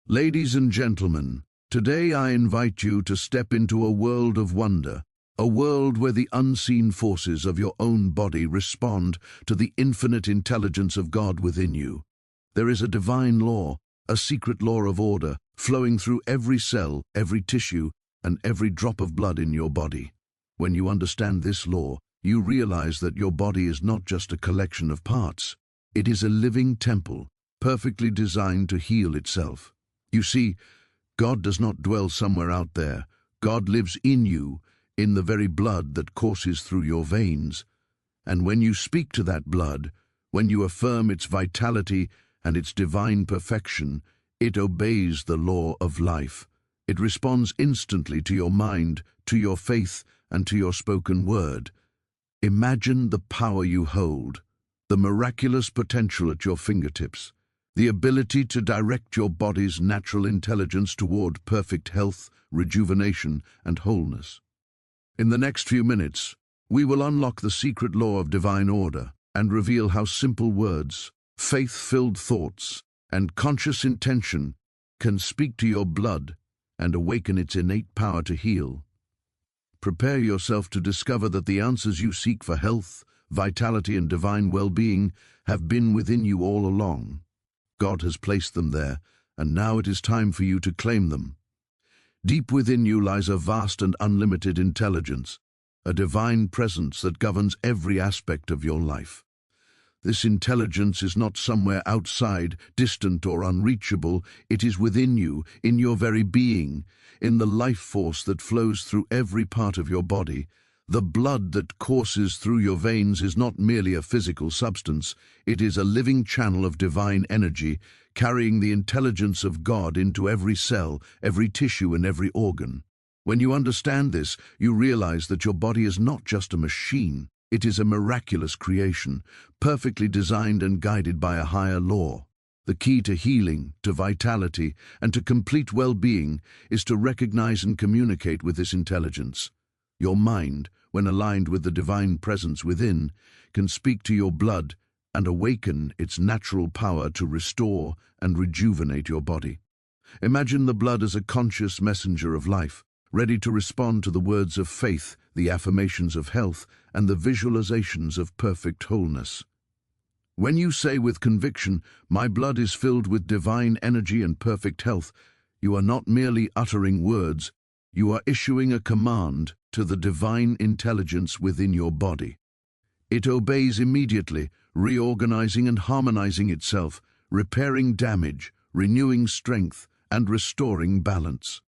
Ladies and gentlemen, today I invite you to step into a world of wonder, a world where the unseen forces of your own body respond to the infinite intelligence of God within you. There is a divine law, a secret law of order, flowing through every cell, every tissue, and every drop of blood in your body. When you understand this law, you realize that your body is not just a collection of parts. It is a living temple, perfectly designed to heal itself. You see, God does not dwell somewhere out there. God lives in you, in the very blood that courses through your veins. And when you speak to that blood, when you affirm its vitality and its divine perfection, it obeys the law of life. It responds instantly to your mind, to your faith, and to your spoken word. Imagine the power you hold, the miraculous potential at your fingertips, the ability to direct your body's natural intelligence toward perfect health, rejuvenation, and wholeness. In the next few minutes, we will unlock the secret law of divine order and reveal how simple words, faith-filled thoughts, and conscious intention can speak to your blood and awaken its innate power to heal. Prepare yourself to discover that the answers you seek for health, vitality, and divine well-being have been within you all along. God has placed them there, and now it is time for you to claim them. Deep within you lies a vast and unlimited intelligence, a divine presence that governs every aspect of your life. This intelligence is not somewhere outside, distant or unreachable. It is within you, in your very being, in the life force that flows through every part of your body. The blood that courses through your veins is not merely a physical substance. It is a living channel of divine energy, carrying the intelligence of God into every cell, every tissue, and every organ. When you understand this, you realize that your body is not just a machine. It is a miraculous creation, perfectly designed and guided by a higher law. The key to healing, to vitality, and to complete well-being is to recognize and communicate with this intelligence. Your mind, when aligned with the divine presence within, can speak to your blood and awaken its natural power to restore and rejuvenate your body. Imagine the blood as a conscious messenger of life, ready to respond to the words of faith, the affirmations of health, and the visualizations of perfect wholeness. When you say with conviction, "My blood is filled with divine energy and perfect health," you are not merely uttering words, you are issuing a command to the divine intelligence within your body. It obeys immediately, reorganizing and harmonizing itself, repairing damage, renewing strength, and restoring balance.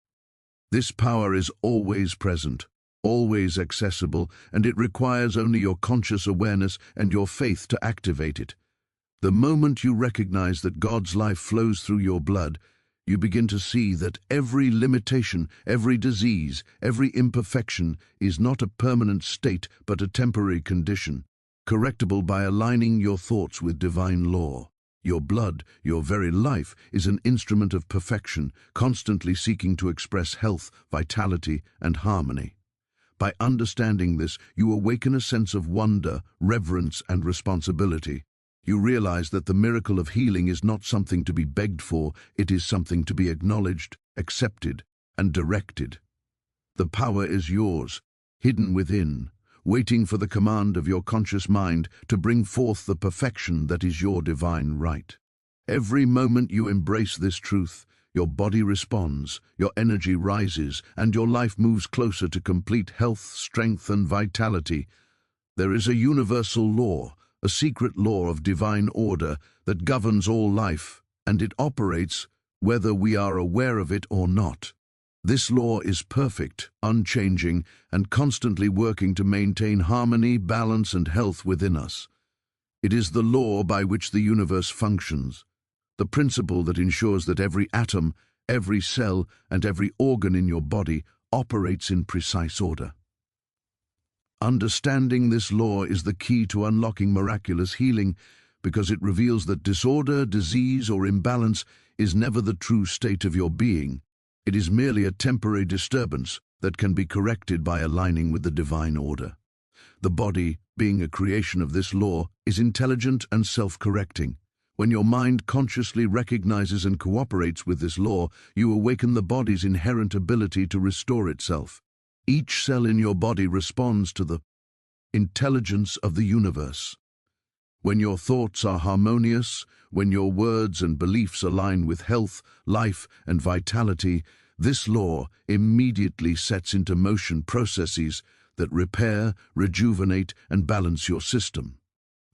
This power is always present, always accessible, and it requires only your conscious awareness and your faith to activate it. The moment you recognize that God's life flows through your blood, you begin to see that every limitation, every disease, every imperfection is not a permanent state but a temporary condition, correctable by aligning your thoughts with divine law. Your blood, your very life, is an instrument of perfection, constantly seeking to express health, vitality, and harmony. By understanding this, you awaken a sense of wonder, reverence, and responsibility. You realize that the miracle of healing is not something to be begged for, it is something to be acknowledged, accepted, and directed. The power is yours, hidden within, waiting for the command of your conscious mind to bring forth the perfection that is your divine right. Every moment you embrace this truth, your body responds, your energy rises, and your life moves closer to complete health, strength, and vitality. There is a universal law, a secret law of divine order that governs all life, and it operates whether we are aware of it or not. This law is perfect, unchanging, and constantly working to maintain harmony, balance, and health within us. It is the law by which the universe functions, the principle that ensures that every atom, every cell, and every organ in your body operates in precise order. Understanding this law is the key to unlocking miraculous healing, because it reveals that disorder, disease, or imbalance is never the true state of your being. It is merely a temporary disturbance that can be corrected by aligning with the divine order. The body, being a creation of this law, is intelligent and self-correcting. When your mind consciously recognizes and cooperates with this law, you awaken the body's inherent ability to restore itself. Each cell in your body responds to the intelligence of the universe. When your thoughts are harmonious, when your words and beliefs align with health, life, and vitality, this law immediately sets into motion processes that repair, rejuvenate, and balance your system.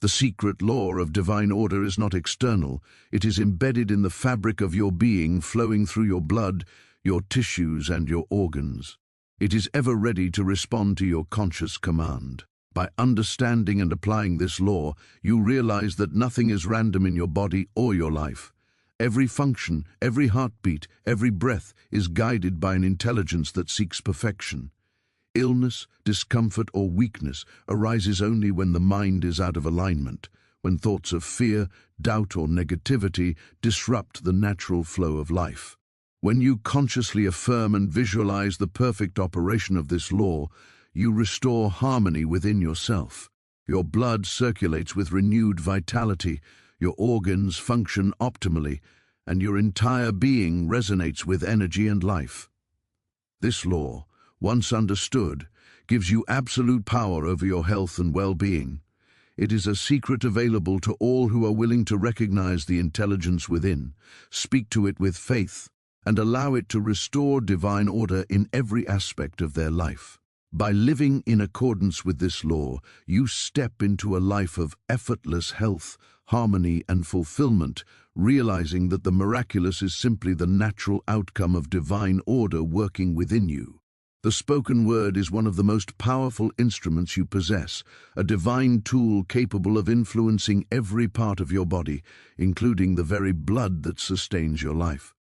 The secret law of divine order is not external. It is embedded in the fabric of your being, flowing through your blood, your tissues, and your organs. It is ever ready to respond to your conscious command. By understanding and applying this law, you realize that nothing is random in your body or your life. Every function, every heartbeat, every breath is guided by an intelligence that seeks perfection. Illness, discomfort, or weakness arises only when the mind is out of alignment, when thoughts of fear, doubt, or negativity disrupt the natural flow of life. When you consciously affirm and visualize the perfect operation of this law, you restore harmony within yourself. Your blood circulates with renewed vitality, your organs function optimally, and your entire being resonates with energy and life. This law, once understood, gives you absolute power over your health and well-being. It is a secret available to all who are willing to recognize the intelligence within, speak to it with faith, and allow it to restore divine order in every aspect of their life. By living in accordance with this law, you step into a life of effortless health, harmony, and fulfillment, realizing that the miraculous is simply the natural outcome of divine order working within you. The spoken word is one of the most powerful instruments you possess, a divine tool capable of influencing every part of your body, including the very blood that sustains your life.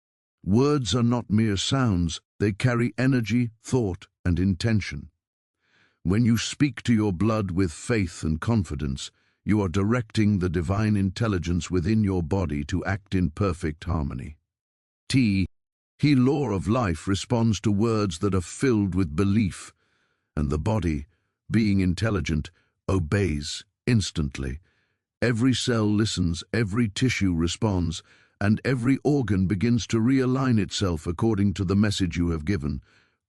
Words are not mere sounds, they carry energy, thought, and intention. When you speak to your blood with faith and confidence, you are directing the divine intelligence within your body to act in perfect harmony. The law of life responds to words that are filled with belief, and the body, being intelligent, obeys instantly. Every cell listens, every tissue responds, and every organ begins to realign itself according to the message you have given.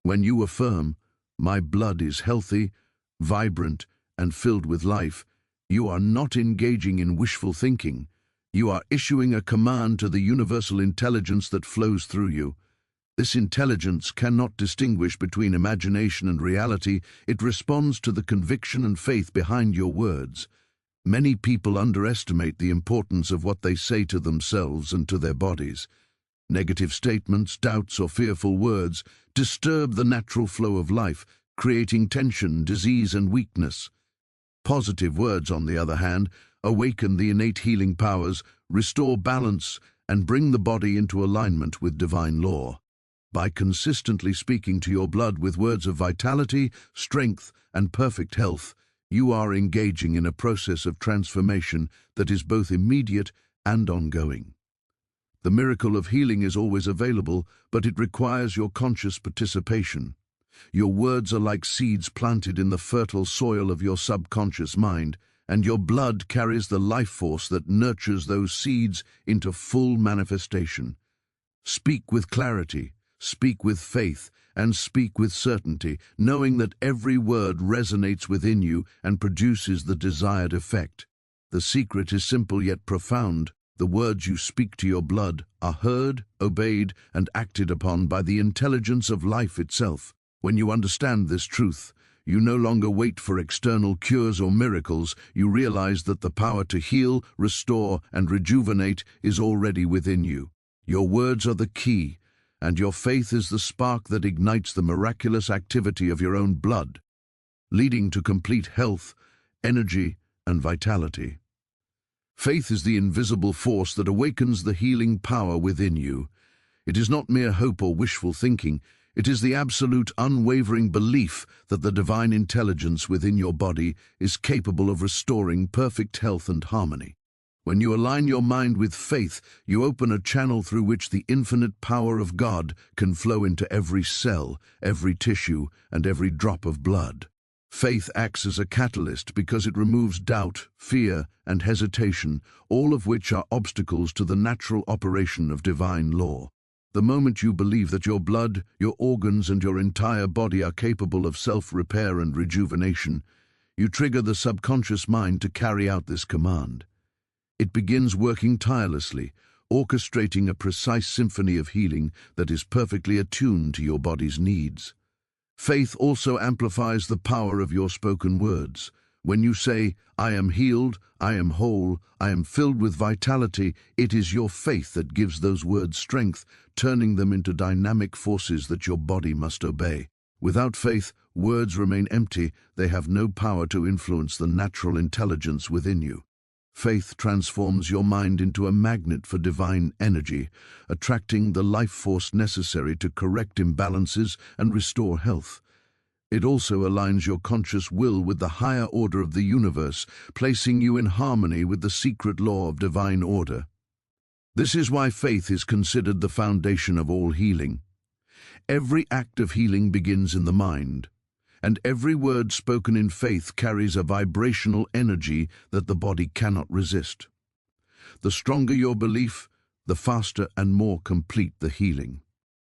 When you affirm, "My blood is healthy, vibrant, and filled with life," you are not engaging in wishful thinking. You are issuing a command to the universal intelligence that flows through you. This intelligence cannot distinguish between imagination and reality. It responds to the conviction and faith behind your words. Many people underestimate the importance of what they say to themselves and to their bodies. Negative statements, doubts, or fearful words disturb the natural flow of life, creating tension, disease, and weakness. Positive words, on the other hand, awaken the innate healing powers, restore balance, and bring the body into alignment with divine law. By consistently speaking to your blood with words of vitality, strength, and perfect health, you are engaging in a process of transformation that is both immediate and ongoing. The miracle of healing is always available, but it requires your conscious participation. Your words are like seeds planted in the fertile soil of your subconscious mind, and your blood carries the life force that nurtures those seeds into full manifestation. Speak with clarity, speak with faith, and speak with certainty, knowing that every word resonates within you and produces the desired effect. The secret is simple yet profound. The words you speak to your blood are heard, obeyed, and acted upon by the intelligence of life itself. When you understand this truth, you no longer wait for external cures or miracles. You realize that the power to heal, restore, and rejuvenate is already within you. Your words are the key, and your faith is the spark that ignites the miraculous activity of your own blood, leading to complete health, energy, and vitality. Faith is the invisible force that awakens the healing power within you. It is not mere hope or wishful thinking. It is the absolute, unwavering belief that the divine intelligence within your body is capable of restoring perfect health and harmony. When you align your mind with faith, you open a channel through which the infinite power of God can flow into every cell, every tissue, and every drop of blood. Faith acts as a catalyst because it removes doubt, fear, and hesitation, all of which are obstacles to the natural operation of divine law. The moment you believe that your blood, your organs, and your entire body are capable of self-repair and rejuvenation, you trigger the subconscious mind to carry out this command. It begins working tirelessly, orchestrating a precise symphony of healing that is perfectly attuned to your body's needs. Faith also amplifies the power of your spoken words. When you say, "I am healed, I am whole, I am filled with vitality," it is your faith that gives those words strength, turning them into dynamic forces that your body must obey. Without faith, words remain empty. They have no power to influence the natural intelligence within you. Faith transforms your mind into a magnet for divine energy, attracting the life force necessary to correct imbalances and restore health. It also aligns your conscious will with the higher order of the universe, placing you in harmony with the secret law of divine order. This is why faith is considered the foundation of all healing. Every act of healing begins in the mind, and every word spoken in faith carries a vibrational energy that the body cannot resist. The stronger your belief, the faster and more complete the healing.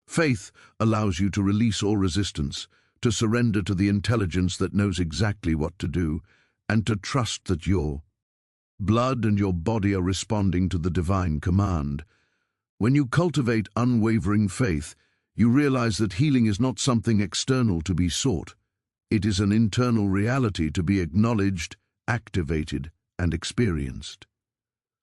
Faith allows you to release all resistance, to surrender to the intelligence that knows exactly what to do, and to trust that your blood and your body are responding to the divine command. When you cultivate unwavering faith, you realize that healing is not something external to be sought. It is an internal reality to be acknowledged, activated, and experienced.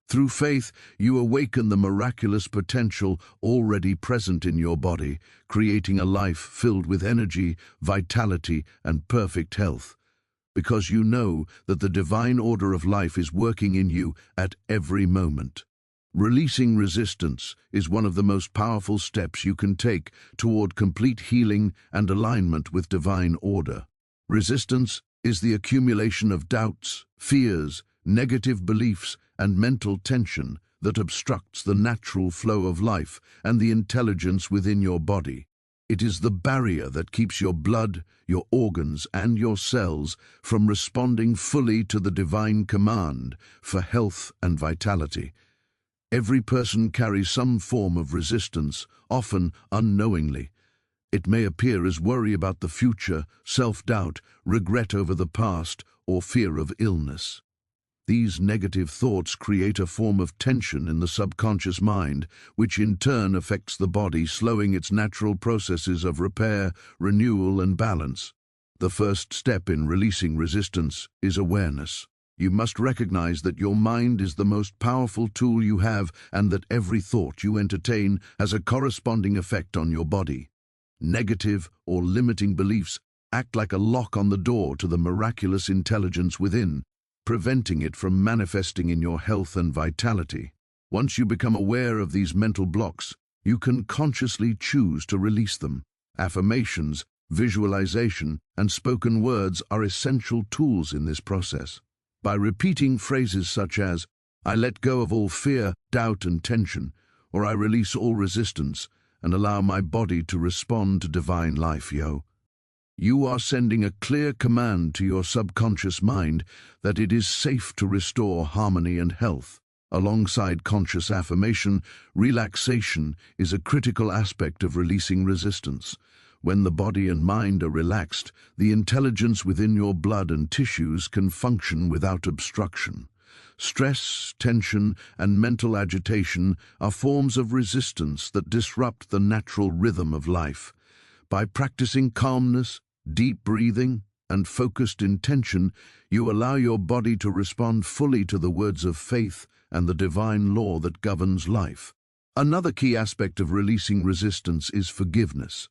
Through faith, you awaken the miraculous potential already present in your body, creating a life filled with energy, vitality, and perfect health, because you know that the divine order of life is working in you at every moment. Releasing resistance is one of the most powerful steps you can take toward complete healing and alignment with divine order. Resistance is the accumulation of doubts, fears, negative beliefs, and mental tension that obstructs the natural flow of life and the intelligence within your body. It is the barrier that keeps your blood, your organs, and your cells from responding fully to the divine command for health and vitality. Every person carries some form of resistance, often unknowingly. It may appear as worry about the future, self-doubt, regret over the past, or fear of illness. These negative thoughts create a form of tension in the subconscious mind, which in turn affects the body, slowing its natural processes of repair, renewal, and balance. The first step in releasing resistance is awareness. You must recognize that your mind is the most powerful tool you have, and that every thought you entertain has a corresponding effect on your body. Negative or limiting beliefs act like a lock on the door to the miraculous intelligence within, preventing it from manifesting in your health and vitality. Once you become aware of these mental blocks, you can consciously choose to release them. Affirmations, visualization, and spoken words are essential tools in this process. By repeating phrases such as, "I let go of all fear, doubt, and tension," or "I release all resistance and allow my body to respond to divine life, you are sending a clear command to your subconscious mind that it is safe to restore harmony and health. Alongside conscious affirmation, relaxation is a critical aspect of releasing resistance. When the body and mind are relaxed, the intelligence within your blood and tissues can function without obstruction. Stress, tension, and mental agitation are forms of resistance that disrupt the natural rhythm of life. By practicing calmness, deep breathing, and focused intention, you allow your body to respond fully to the words of faith and the divine law that governs life. Another key aspect of releasing resistance is forgiveness.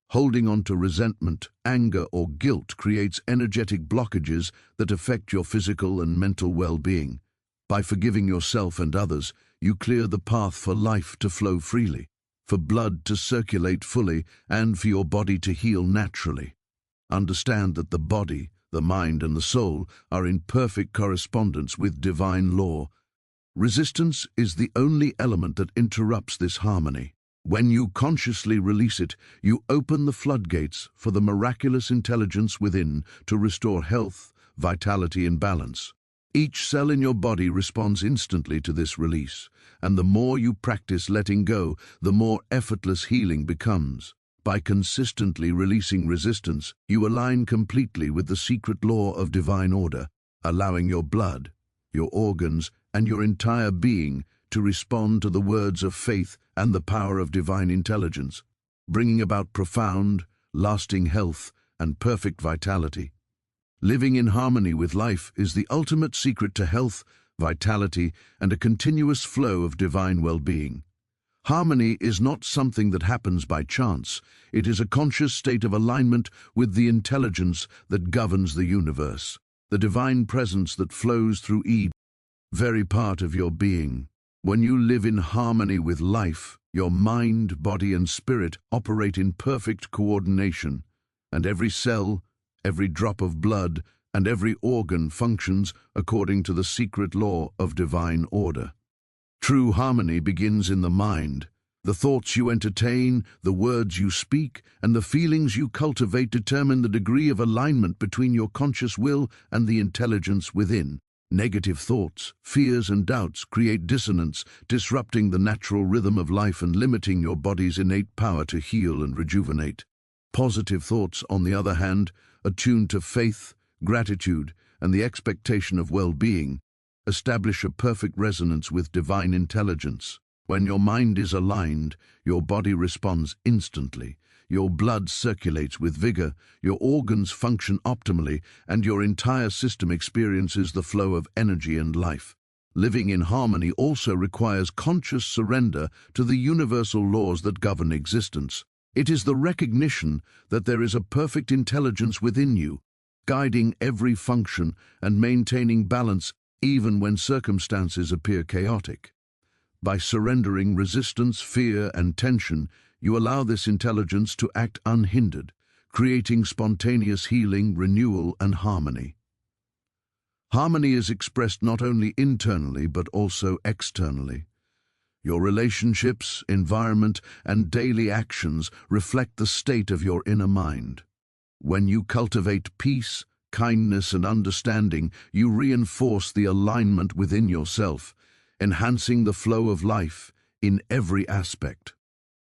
Holding on to resentment, anger, or guilt creates energetic blockages that affect your physical and mental well-being. By forgiving yourself and others, you clear the path for life to flow freely, for blood to circulate fully, and for your body to heal naturally. Understand that the body, the mind, and the soul are in perfect correspondence with divine law. Resistance is the only element that interrupts this harmony. When you consciously release it, you open the floodgates for the miraculous intelligence within to restore health, vitality, and balance. Each cell in your body responds instantly to this release, and the more you practice letting go, the more effortless healing becomes. By consistently releasing resistance, you align completely with the secret law of divine order, allowing your blood, your organs, and your entire being to respond to the words of faith and the power of divine intelligence, bringing about profound, lasting health and perfect vitality. Living in harmony with life is the ultimate secret to health, vitality, and a continuous flow of divine well-being. Harmony is not something that happens by chance. It is a conscious state of alignment with the intelligence that governs the universe, the divine presence that flows through each very part of your being. When you live in harmony with life, your mind, body, and spirit operate in perfect coordination, and every cell, every drop of blood, and every organ functions according to the secret law of divine order. True harmony begins in the mind. The thoughts you entertain, the words you speak, and the feelings you cultivate determine the degree of alignment between your conscious will and the intelligence within. Negative thoughts, fears, and doubts create dissonance, disrupting the natural rhythm of life and limiting your body's innate power to heal and rejuvenate. Positive thoughts, on the other hand, attuned to faith, gratitude, and the expectation of well-being, establish a perfect resonance with divine intelligence. When your mind is aligned, your body responds instantly. Your blood circulates with vigor, your organs function optimally, and your entire system experiences the flow of energy and life. Living in harmony also requires conscious surrender to the universal laws that govern existence. It is the recognition that there is a perfect intelligence within you, guiding every function and maintaining balance even when circumstances appear chaotic. By surrendering resistance, fear, and tension, you allow this intelligence to act unhindered, creating spontaneous healing, renewal, and harmony. Harmony is expressed not only internally but also externally. Your relationships, environment, and daily actions reflect the state of your inner mind. When you cultivate peace, kindness, and understanding, you reinforce the alignment within yourself, enhancing the flow of life in every aspect.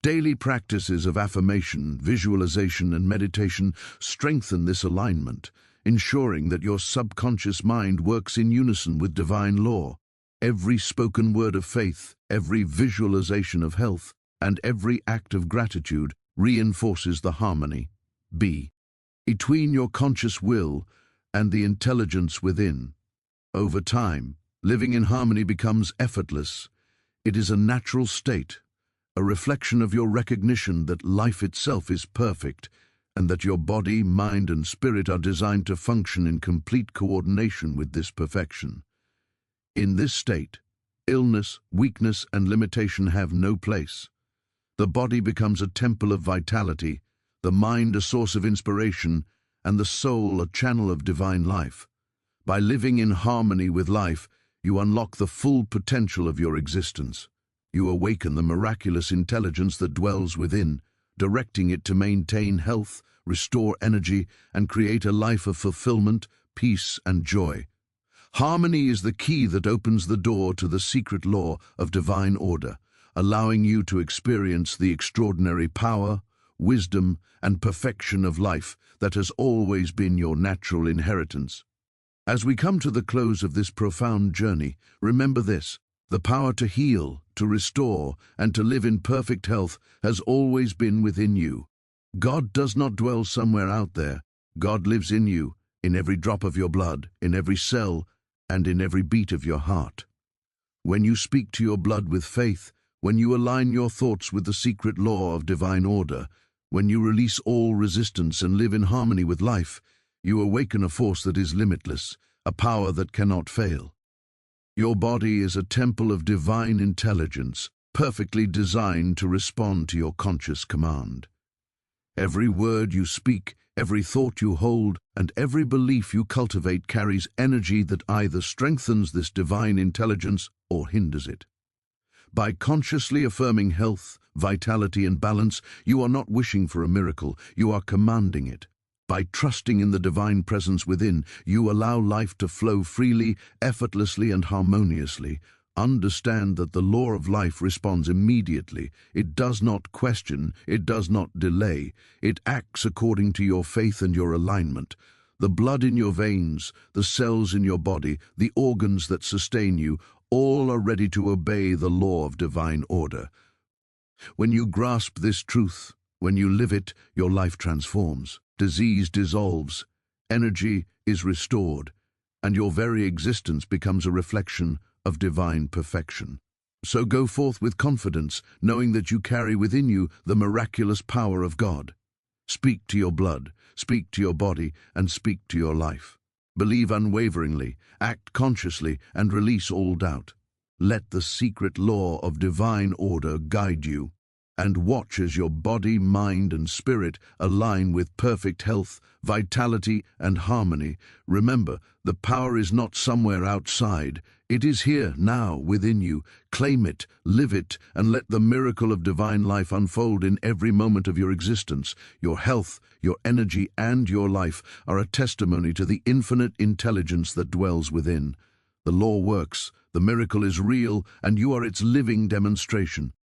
Daily practices of affirmation, visualization, and meditation strengthen this alignment, ensuring that your subconscious mind works in unison with divine law. Every spoken word of faith, every visualization of health, and every act of gratitude reinforces the harmony between your conscious will and the intelligence within. Over time, living in harmony becomes effortless. It is a natural state, a reflection of your recognition that life itself is perfect and that your body, mind, and spirit are designed to function in complete coordination with this perfection. In this state, illness, weakness, and limitation have no place. The body becomes a temple of vitality, the mind a source of inspiration, and the soul a channel of divine life. By living in harmony with life, you unlock the full potential of your existence. You awaken the miraculous intelligence that dwells within, directing it to maintain health, restore energy, and create a life of fulfillment, peace, and joy. Harmony is the key that opens the door to the secret law of divine order, allowing you to experience the extraordinary power, wisdom, and perfection of life that has always been your natural inheritance. As we come to the close of this profound journey, remember this: the power to heal, to restore, and to live in perfect health has always been within you. God does not dwell somewhere out there. God lives in you, in every drop of your blood, in every cell, and in every beat of your heart. When you speak to your blood with faith, when you align your thoughts with the secret law of divine order, when you release all resistance and live in harmony with life, you awaken a force that is limitless, a power that cannot fail. Your body is a temple of divine intelligence, perfectly designed to respond to your conscious command. Every word you speak, every thought you hold, and every belief you cultivate carries energy that either strengthens this divine intelligence or hinders it. By consciously affirming health, vitality, and balance, you are not wishing for a miracle, you are commanding it. By trusting in the divine presence within, you allow life to flow freely, effortlessly, and harmoniously. Understand that the law of life responds immediately. It does not question, it does not delay. It acts according to your faith and your alignment. The blood in your veins, the cells in your body, the organs that sustain you, all are ready to obey the law of divine order. When you grasp this truth, when you live it, your life transforms. Disease dissolves, energy is restored, and your very existence becomes a reflection of divine perfection. So go forth with confidence, knowing that you carry within you the miraculous power of God. Speak to your blood, speak to your body, and speak to your life. Believe unwaveringly, act consciously, and release all doubt. Let the secret law of divine order guide you, and watch as your body, mind, and spirit align with perfect health, vitality, and harmony. Remember, the power is not somewhere outside. It is here, now, within you. Claim it, live it, and let the miracle of divine life unfold in every moment of your existence. Your health, your energy, and your life are a testimony to the infinite intelligence that dwells within. The law works, the miracle is real, and you are its living demonstration.